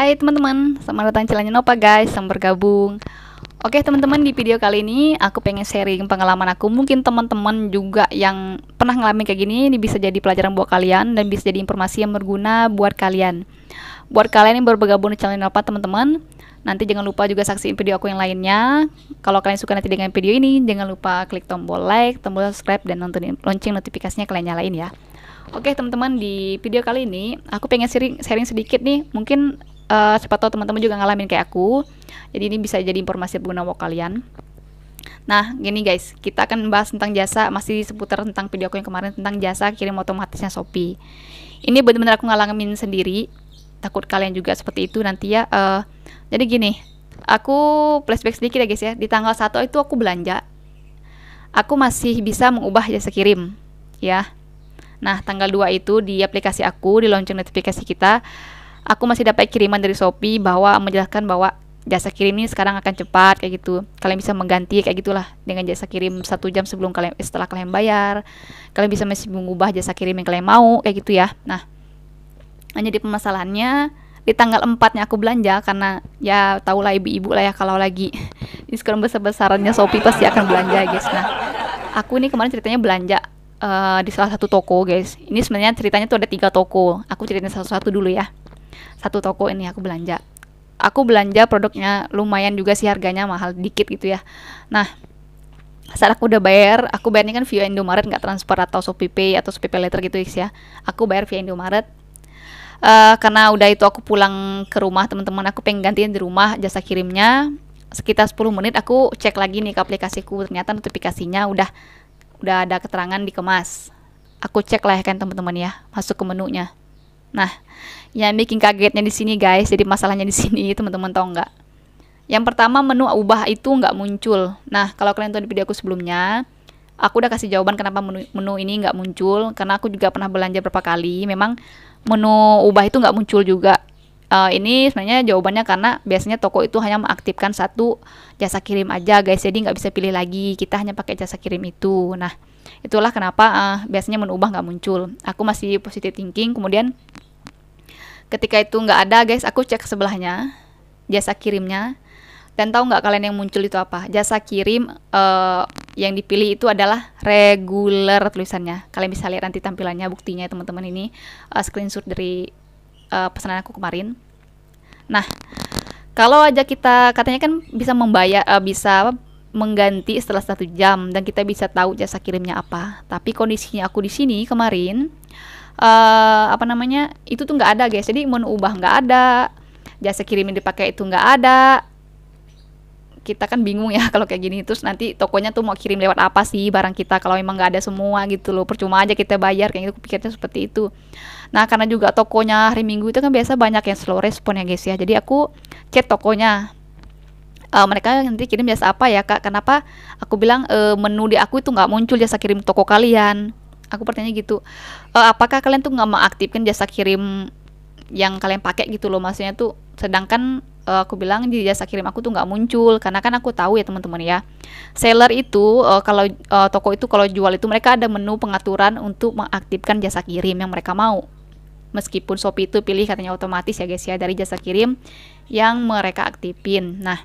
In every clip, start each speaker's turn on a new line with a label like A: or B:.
A: Hai teman-teman, selamat datang di channelnya Nova guys, yang bergabung. Oke teman-teman, di video kali ini aku pengen sharing pengalaman aku. Mungkin teman-teman juga yang pernah ngalamin kayak gini, ini bisa jadi pelajaran buat kalian dan bisa jadi informasi yang berguna buat kalian. Buat kalian yang baru bergabung di channel Nova teman-teman, nanti jangan lupa juga saksiin video aku yang lainnya. Kalau kalian suka nanti dengan video ini, jangan lupa klik tombol like, tombol subscribe, dan nonton lonceng notifikasinya kalian nyalain ya. Oke teman-teman, di video kali ini aku pengen sharing sedikit nih. Mungkin siapa tahu teman-teman juga ngalamin kayak aku. Jadi ini bisa jadi informasi berguna buat kalian. Nah gini guys, kita akan bahas tentang jasa, masih seputar tentang video aku yang kemarin tentang jasa kirim otomatisnya Shopee. Ini benar-benar aku ngalamin sendiri. Takut kalian juga seperti itu nanti ya. Jadi gini, aku flashback sedikit ya guys ya. Di tanggal 1 itu aku belanja, aku masih bisa mengubah jasa kirim ya. Nah, tanggal 2 itu di aplikasi aku, di lonceng notifikasi kita, aku masih dapat kiriman dari Shopee bahwa menjelaskan bahwa jasa kirim ini sekarang akan cepat kayak gitu. Kalian bisa mengganti kayak gitulah dengan jasa kirim 1 jam sebelum setelah kalian bayar. Kalian bisa masih mengubah jasa kirim yang kalian mau kayak gitu ya. Nah, jadi permasalahannya di tanggal 4-nya aku belanja, karena ya tahulah ibu-ibu lah ya kalau lagi diskon besar-besarannya Shopee pasti akan belanja guys. Nah, aku ini kemarin ceritanya belanja di salah satu toko guys. Ini sebenarnya ceritanya tuh ada 3 toko. Aku ceritain satu-satu dulu ya. Satu toko ini aku belanja. Aku belanja produknya lumayan juga sih, harganya mahal dikit gitu ya. Nah, saat aku udah bayar, aku bayarnya kan via Indomaret, nggak transfer atau Shopee Pay atau Shopee Pay Later gitu guys ya. Aku bayar via Indomaret. Karena udah itu aku pulang ke rumah teman-teman, aku pengen gantiin di rumah jasa kirimnya. Sekitar 10 menit aku cek lagi nih ke aplikasiku, ternyata notifikasinya udah ada keterangan dikemas. Aku cek lah ya kan teman-teman ya, masuk ke menunya. Nah, yang bikin kagetnya di sini guys, jadi masalahnya di sini teman-teman tahu nggak? Yang pertama, menu ubah itu nggak muncul. Nah, kalau kalian tahu di video aku sebelumnya, aku udah kasih jawaban kenapa menu ini nggak muncul, karena aku juga pernah belanja berapa kali, memang menu ubah itu nggak muncul juga. Ini sebenarnya jawabannya karena biasanya toko itu hanya mengaktifkan satu jasa kirim aja guys, jadi nggak bisa pilih lagi, kita hanya pakai jasa kirim itu. Nah, itulah kenapa biasanya menu ubah nggak muncul. Aku masih positive thinking, kemudian ketika itu nggak ada guys, aku cek sebelahnya jasa kirimnya, dan tahu nggak kalian yang muncul itu apa? Jasa kirim yang dipilih itu adalah regular tulisannya. Kalian bisa lihat nanti tampilannya, buktinya teman-teman. Ini screenshot dari pesanan aku kemarin. Nah, kalau aja kita katanya kan bisa membayar, bisa mengganti setelah 1 jam dan kita bisa tahu jasa kirimnya apa. Tapi kondisinya aku di sini kemarin itu tuh nggak ada guys. Jadi menu ubah nggak ada, jasa kirim yang dipakai itu nggak ada. Kita kan bingung ya kalau kayak gini. Terus nanti tokonya tuh mau kirim lewat apa sih barang kita kalau memang nggak ada semua gitu loh, percuma aja kita bayar kayak gitu. Pikirnya seperti itu. Nah, karena juga tokonya hari Minggu itu kan biasa banyak yang slow respon ya guys ya, jadi aku chat tokonya, mereka nanti kirim jasa apa ya kak, kenapa aku bilang menu di aku itu nggak muncul jasa kirim toko kalian. Aku bertanya gitu, apakah kalian tuh nggak mengaktifkan jasa kirim yang kalian pakai gitu loh, maksudnya tuh. Sedangkan aku bilang di jasa kirim aku tuh nggak muncul, karena kan aku tahu ya teman-teman ya, seller itu kalau toko itu kalau jual itu mereka ada menu pengaturan untuk mengaktifkan jasa kirim yang mereka mau. Meskipun Shopee itu pilih katanya otomatis ya guys ya dari jasa kirim yang mereka aktifin. Nah,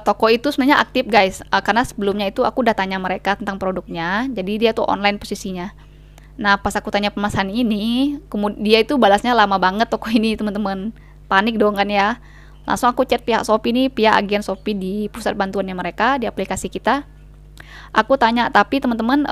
A: toko itu sebenarnya aktif guys, karena sebelumnya itu aku udah tanya mereka tentang produknya, jadi dia tuh online posisinya. Nah, pas aku tanya pemesan ini, kemudian dia itu balasnya lama banget toko ini teman-teman. Panik dong kan ya. Langsung aku chat pihak Shopee nih, pihak agen Shopee di pusat bantuannya mereka di aplikasi kita. Aku tanya, tapi teman-teman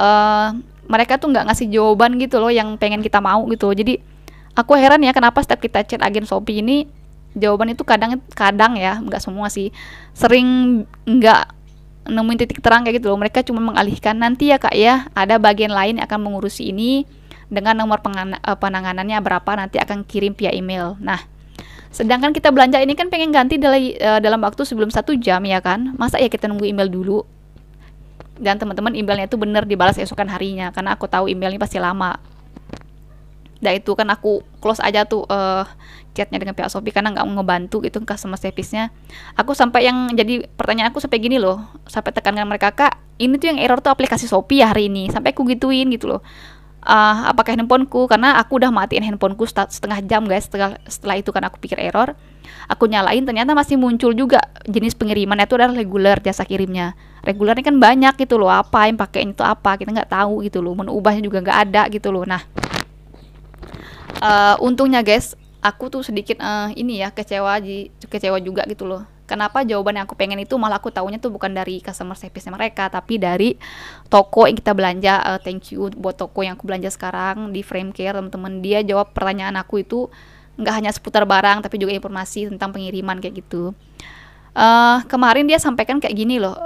A: mereka tuh nggak ngasih jawaban gitu loh yang pengen kita mau gitu. Jadi aku heran ya kenapa setiap kita chat agen Shopee ini jawaban itu kadang ya, nggak semua sih, sering nggak nemuin titik terang kayak gitu loh. Mereka cuma mengalihkan, nanti ya kak ya, ada bagian lain yang akan mengurusi ini dengan nomor penanganannya berapa, nanti akan kirim via email. Nah, sedangkan kita belanja ini kan pengen ganti dalam waktu sebelum 1 jam ya kan, masa ya kita nunggu email dulu. Dan teman-teman, emailnya itu bener dibalas esokan harinya, karena aku tahu email ini pasti lama. Dan itu kan aku close aja tuh chatnya dengan pihak Shopee, karena nggak ngebantu gitu customer service-nya. Aku sampai yang jadi pertanyaan aku sampai gini loh, sampai tekankan mereka, kak ini tuh yang error tuh aplikasi Shopee ya hari ini, sampai aku gituin gitu loh. apakah handphoneku, karena aku udah matiin handphoneku setengah jam guys. Setelah itu kan aku pikir error, aku nyalain, ternyata masih muncul juga jenis pengiriman itu adalah reguler jasa kirimnya. Reguler ini kan banyak gitu loh, apa yang pakai itu apa kita nggak tahu gitu loh, menu ubahnya juga nggak ada gitu loh. Nah, untungnya guys, aku tuh sedikit ini ya kecewa juga gitu loh. Kenapa jawaban yang aku pengen itu malah aku taunya tuh bukan dari customer service mereka, tapi dari toko yang kita belanja. Thank you buat toko yang aku belanja sekarang di Frame Care, teman-teman. Dia jawab pertanyaan aku itu nggak hanya seputar barang, tapi juga informasi tentang pengiriman kayak gitu. Kemarin dia sampaikan kayak gini loh,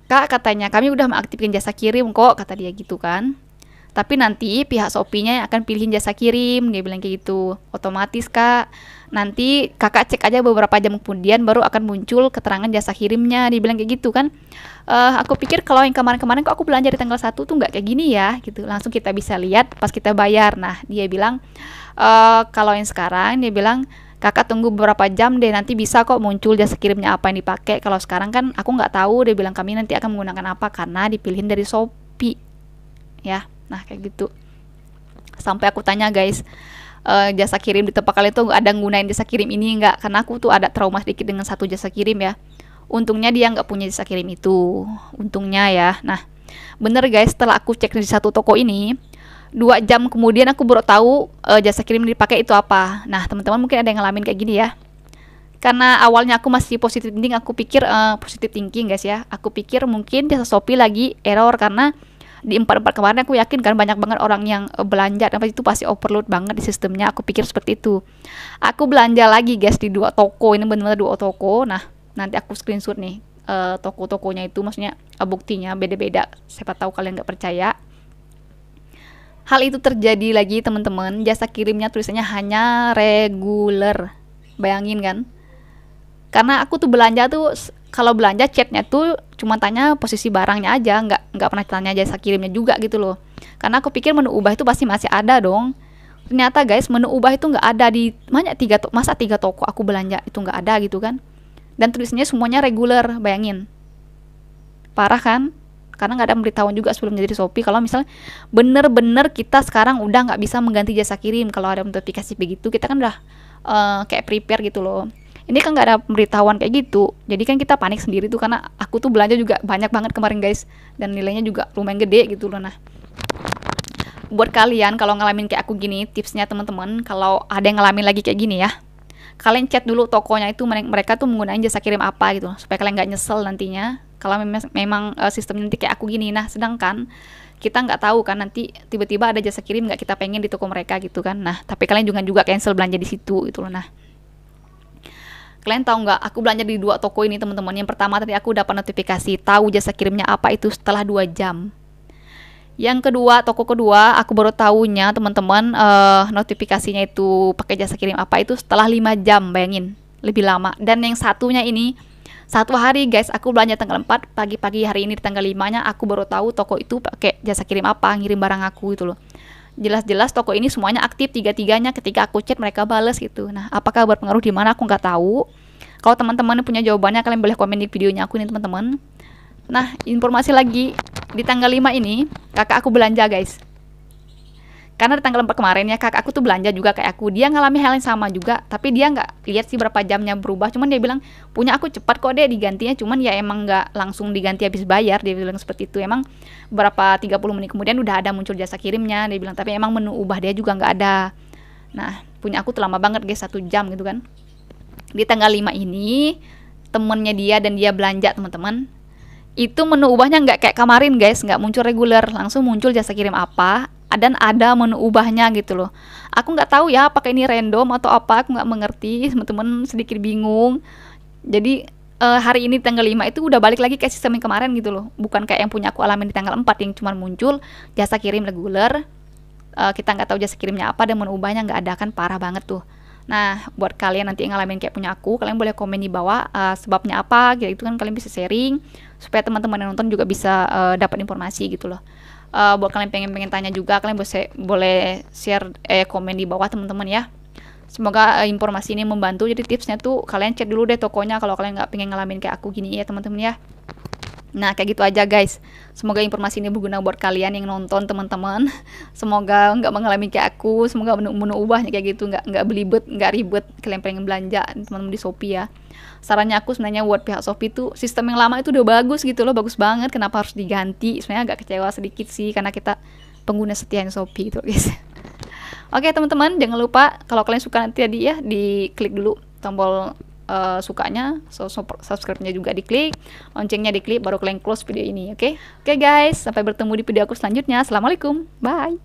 A: Kak, katanya kami udah mengaktifkan jasa kirim kok, kata dia gitu kan. Tapi nanti pihak Shopee-nya yang akan pilihin jasa kirim, dia bilang kayak gitu. Otomatis Kak, nanti kakak cek aja beberapa jam kemudian baru akan muncul keterangan jasa kirimnya, dia bilang kayak gitu kan. Aku pikir kalau yang kemarin-kemarin kok aku belanja di tanggal 1 tuh nggak kayak gini ya gitu. Langsung kita bisa lihat pas kita bayar. Nah, dia bilang kalau yang sekarang dia bilang kakak tunggu beberapa jam deh, nanti bisa kok muncul jasa kirimnya apa yang dipakai. Kalau sekarang kan aku nggak tahu, dia bilang kami nanti akan menggunakan apa karena dipilihin dari Shopee ya. Nah kayak gitu. Sampai aku tanya guys, jasa kirim di tempat kalian tuh ada nggunain jasa kirim ini nggak? Karena aku tuh ada trauma sedikit dengan satu jasa kirim ya. Untungnya dia nggak punya jasa kirim itu, untungnya ya. Nah bener guys, setelah aku cek di satu toko ini, 2 jam kemudian aku baru tahu jasa kirim yang dipakai itu apa. Nah teman-teman mungkin ada yang ngalamin kayak gini ya. Karena awalnya aku masih positive thinking, aku pikir positive thinking guys ya. Aku pikir mungkin jasa Shopee lagi error karena di 4 kemarin aku yakin kan banyak banget orang yang belanja, dan itu pasti overload banget di sistemnya. Aku pikir seperti itu. Aku belanja lagi guys di 2 toko, ini benar-benar 2 toko. Nah nanti aku screenshot nih toko-tokonya itu, maksudnya buktinya beda-beda, siapa tahu kalian nggak percaya. Hal itu terjadi lagi teman-teman, jasa kirimnya tulisannya hanya reguler, bayangin kan. Karena aku tuh belanja tuh, kalau belanja chatnya tuh cuma tanya posisi barangnya aja, nggak pernah tanya jasa kirimnya juga gitu loh. Karena aku pikir menu ubah itu pasti masih ada dong. Ternyata guys, menu ubah itu nggak ada di masa 3 toko aku belanja itu nggak ada gitu kan. Dan tulisannya semuanya reguler, bayangin. Parah kan? Karena nggak ada pemberitahuan juga sebelumnya dari Shopee kalau misalnya bener-bener kita sekarang udah nggak bisa mengganti jasa kirim. Kalau ada notifikasi begitu, kita kan udah kayak prepare gitu loh. Ini kan nggak ada pemberitahuan kayak gitu, jadi kan kita panik sendiri tuh, karena aku tuh belanja juga banyak banget kemarin guys, dan nilainya juga lumayan gede gitu loh. Nah buat kalian kalau ngalamin kayak aku gini, tipsnya teman-teman, kalau ada yang ngalamin lagi kayak gini ya, kalian chat dulu tokonya itu mereka tuh menggunakan jasa kirim apa gitu, supaya kalian nggak nyesel nantinya kalau memang sistemnya nanti kayak aku gini. Nah sedangkan kita nggak tahu kan, nanti tiba-tiba ada jasa kirim nggak kita pengen di toko mereka gitu kan. Nah tapi kalian juga cancel belanja di situ gitu loh. Nah kalian tahu nggak, aku belanja di 2 toko ini teman-teman. Yang pertama tadi aku dapat notifikasi tahu jasa kirimnya apa itu setelah 2 jam. Yang kedua, toko kedua aku baru tahunya teman-teman, notifikasinya itu pakai jasa kirim apa itu setelah 5 jam, bayangin, lebih lama. Dan yang satunya ini 1 hari guys, aku belanja tanggal 4, pagi-pagi hari ini di tanggal 5-nya aku baru tahu toko itu pakai jasa kirim apa, ngirim barang aku itu loh. Jelas-jelas toko ini semuanya aktif, 3-3-nya ketika aku chat mereka bales gitu. Nah apakah berpengaruh di mana aku nggak tahu. Kalau teman-teman punya jawabannya kalian boleh komen di videonya aku ini teman-teman. Nah informasi lagi, di tanggal 5 ini kakak aku belanja guys. Karena di tanggal 4 kemarin ya kakak aku tuh belanja juga kayak aku, dia ngalami hal yang sama juga, tapi dia nggak lihat sih berapa jamnya berubah, cuman dia bilang punya aku cepat kok deh digantinya, cuman ya emang nggak langsung diganti habis bayar, dia bilang seperti itu. Emang berapa 30 menit kemudian udah ada muncul jasa kirimnya, dia bilang, tapi emang menu ubah dia juga nggak ada. Nah punya aku tuh lama banget guys, 1 jam gitu kan. Di tanggal 5 ini temennya dia dan dia belanja teman-teman, itu menu ubahnya nggak kayak kemarin guys, nggak muncul reguler, langsung muncul jasa kirim apa, dan ada menu ubahnya gitu loh. Aku nggak tahu ya apakah ini random atau apa, aku nggak mengerti teman-teman, sedikit bingung. Jadi hari ini tanggal 5 itu udah balik lagi ke sistem yang kemarin gitu loh, bukan kayak yang punya aku alamin di tanggal 4 yang cuma muncul jasa kirim reguler, kita nggak tahu jasa kirimnya apa dan menu ubahnya nggak ada, kan parah banget tuh. Nah buat kalian nanti yang ngalamin kayak punya aku, kalian boleh komen di bawah sebabnya apa gitu kan, kalian bisa sharing supaya teman-teman yang nonton juga bisa dapat informasi gitu loh. Buat kalian pengen tanya juga, kalian boleh share komen di bawah teman-teman ya. Semoga informasi ini membantu. Jadi tipsnya tuh kalian cek dulu deh tokonya kalau kalian nggak pengen ngalamin kayak aku gini ya teman-teman ya. Nah, kayak gitu aja guys. Semoga informasi ini berguna buat kalian yang nonton, teman-teman. Semoga nggak mengalami kayak aku. Semoga menu ubahnya kayak gitu, nggak belibet, nggak ribet. Kalian pengen belanja teman-teman di Shopee ya. Sarannya aku sebenarnya buat pihak Shopee tuh sistem yang lama itu udah bagus gitu loh, bagus banget. Kenapa harus diganti? Sebenarnya agak kecewa sedikit sih karena kita pengguna setia Shopee itu guys. Oke teman-teman, jangan lupa kalau kalian suka nanti tadi ya, diklik dulu tombol sukanya, subscribe-nya juga diklik, loncengnya diklik, baru kalian close video ini, oke? Oke guys, sampai bertemu di video aku selanjutnya. Assalamualaikum, bye.